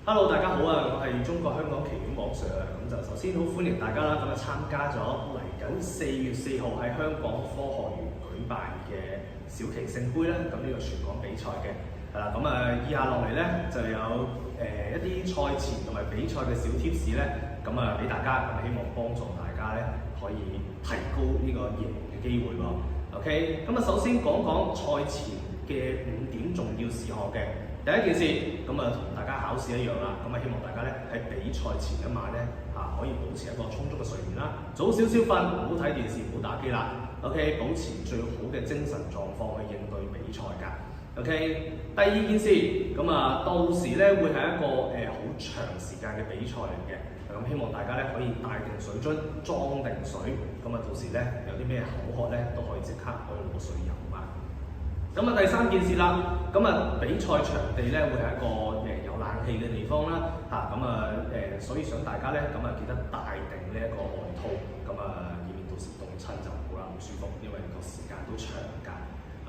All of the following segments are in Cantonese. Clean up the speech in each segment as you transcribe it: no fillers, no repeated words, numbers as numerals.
Hello，大家好啊！我係中國香港棋院網 Sir 啊，咁就首先好歡迎大家啦，咁啊參加咗嚟緊4月4號喺香港科學園舉辦嘅小棋聖杯啦，咁呢個全港比賽嘅係啦，咁以下落嚟咧就有一啲賽前同埋比賽嘅小 tips 咧，咁俾大家，咁希望幫助大家咧可以提高呢個贏嘅機會喎。OK， 咁首先講講賽前嘅5點重要事項嘅。第一件事，咁同大家考試一樣啦，咁希望大家咧喺比賽前一晚咧可以保持一個充足嘅睡眠啦，早少少瞓，唔好睇電視，唔好打機啦。OK， 保持最好嘅精神狀況去應對比賽㗎。OK， 第二件事，咁到時咧會係一個好長時間嘅比賽嚟嘅，咁希望大家咧可以帶定水樽，裝定水，咁到時咧有啲咩口渴咧都可以即刻去攞水飲啊。咁第三件事啦，咁比賽場地咧會係一個有冷氣嘅地方啦，所以想大家咧記得帶定呢一個外套，以免到時凍親就唔好啦，唔舒服，因為個時間都長㗎。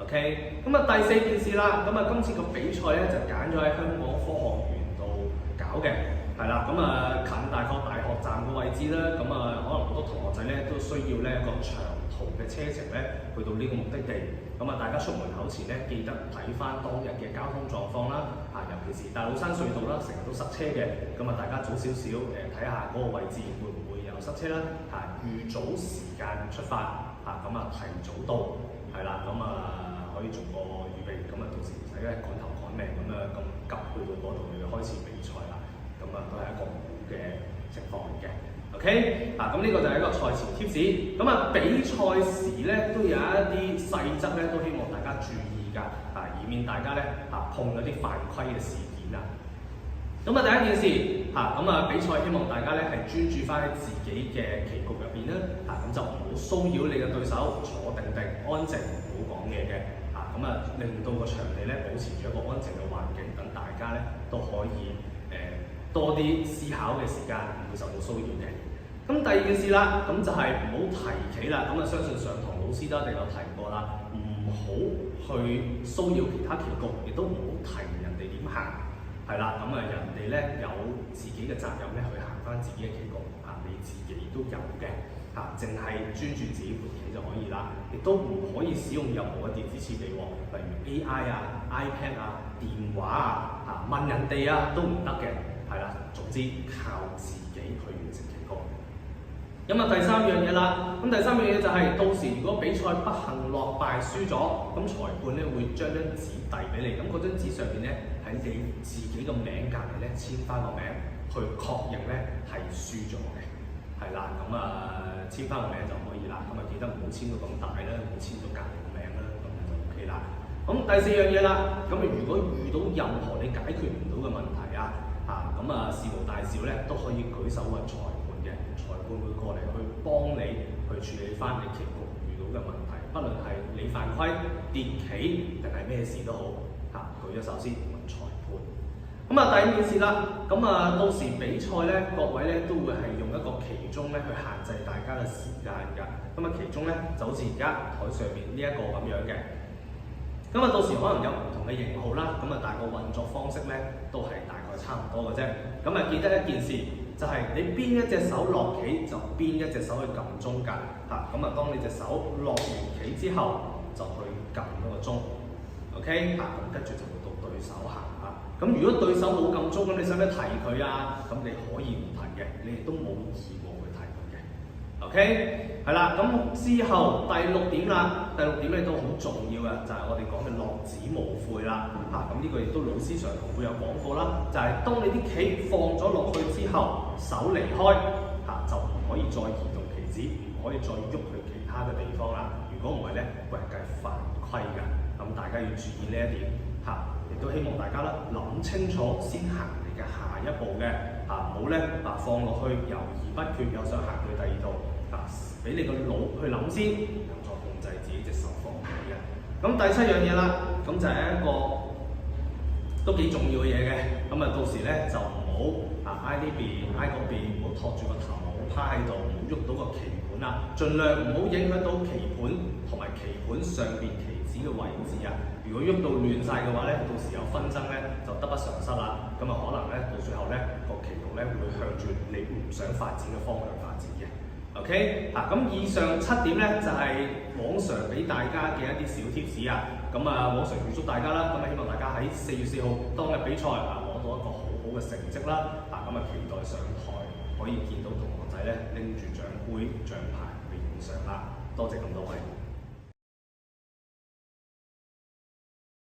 OK， 咁第四件事啦，今次個比賽咧就揀咗喺香港科學園度搞嘅，係啦，近大學大學站嘅位置啦，可能好多同學仔咧都需要咧一個長途嘅車程咧去到呢個目的地。大家出門口前咧，記得睇翻當日嘅交通狀況啦，尤其是大老山隧道啦，成日都塞車嘅，大家早少少睇下嗰個位置會唔會有塞車啦，預早時間出發，提早到，係啦，可以做個預備，到時唔使咧趕頭趕命咁急去到嗰度去開始比賽啦，都係一個好嘅情況嚟嘅。OK， 咁呢個就係一個賽前 tips。比賽時咧都有一啲細則咧，都希望大家注意㗎，以免大家咧碰咗啲犯規嘅事件啊。第一件事比賽希望大家咧係專注翻喺自己嘅棋局入邊啦，就唔好騷擾你嘅對手，坐定定安靜，唔好講嘢嘅，令到個場地咧保持住一個安靜嘅環境，等大家咧都可以多啲思考嘅時間，唔會受到騷擾嘅。第二件事啦，就係唔好提棋啦。相信上堂老師都一定有提過啦，唔好去騷擾其他棋局，亦都唔好提人哋點行。係啦，人哋咧有自己嘅責任咧去行翻自己嘅棋局，你自己都有嘅，淨係專注自己盤棋就可以啦。亦都唔可以使用任何嘅電子設備喎，例如 AI 啊、iPad 啊、電話啊、問人哋都唔得嘅。係啦，總之靠自己去完成棋局。第三樣嘢啦，第三樣嘢就係到時如果比賽不幸落敗輸咗，裁判咧會將張紙遞俾你，嗰張紙上邊咧喺你自己個名隔離咧簽翻個名，去確認咧係輸咗嘅。係啦，簽翻個名就可以啦，記得唔好簽到咁大啦，唔好簽到隔離個名啦，咁就 OK 啦。第四樣嘢啦，如果遇到任何你解決唔到嘅問題事無大小咧都可以舉手問裁判嘅，裁判會過嚟去幫你去處理翻你棋局遇到嘅問題，不論係你犯規、跌棋定係咩事都好，舉咗手先問裁判。第五件事啦，到時比賽咧，各位咧都會係用一個棋鐘咧去限制大家嘅時間㗎。棋鐘咧就好似而家台上面呢一個咁樣嘅。到時可能有唔同嘅型號啦，但係個運作方式咧都係大概差唔多嘅啫。記得一件事，就係你邊一隻手落棋就邊一隻手去撳鐘㗎。當你隻手落完棋之後，就去撳嗰個鐘。OK， 跟住就會到對手行啦。如果對手冇撳鐘，你使唔使提佢啊？你可以唔提嘅，你亦都冇義務去提佢嘅。OK， 係啦，之後第六點啦，第六點咧都好重要嘅，就係我哋講嘅落子無悔啦。呢個亦都老師上堂會有講過啦，就係當你啲棋放咗落去之後，手離開就唔可以再移動棋子，唔可以再喐去其他嘅地方啦。如果唔係咧，會係犯規嘅。大家要注意呢一點亦都希望大家諗清楚先行嚟嘅下一步嘅，唔好咧放落去猶豫不決，又想行去第二度，俾你個腦去諗先，然後再控制自己隻手放棄嘅。第七樣嘢啦，就係一個都幾重要嘅嘢嘅。到時咧就唔好挨呢邊挨嗰邊，唔好托住個頭，唔好趴喺度，唔好喐到個棋盤，盤啦，盡量唔好影響到棋盤同埋棋盤上邊棋子嘅位置啊！如果喐到亂晒嘅話咧，到時有紛爭咧就得不償失啦。咁啊可能咧到最後咧個棋局咧會向住你唔想發展嘅方向發展嘅。OK 咁以上7點咧就係往常俾大家嘅一啲小貼士啊。咁啊往常預祝大家啦，咁啊希望大家喺4月4號當日比賽攞到一個好好嘅成績啦。咁啊期待上台可以見到同學仔咧拎住獎杯獎牌去影相啦。多謝咁多位。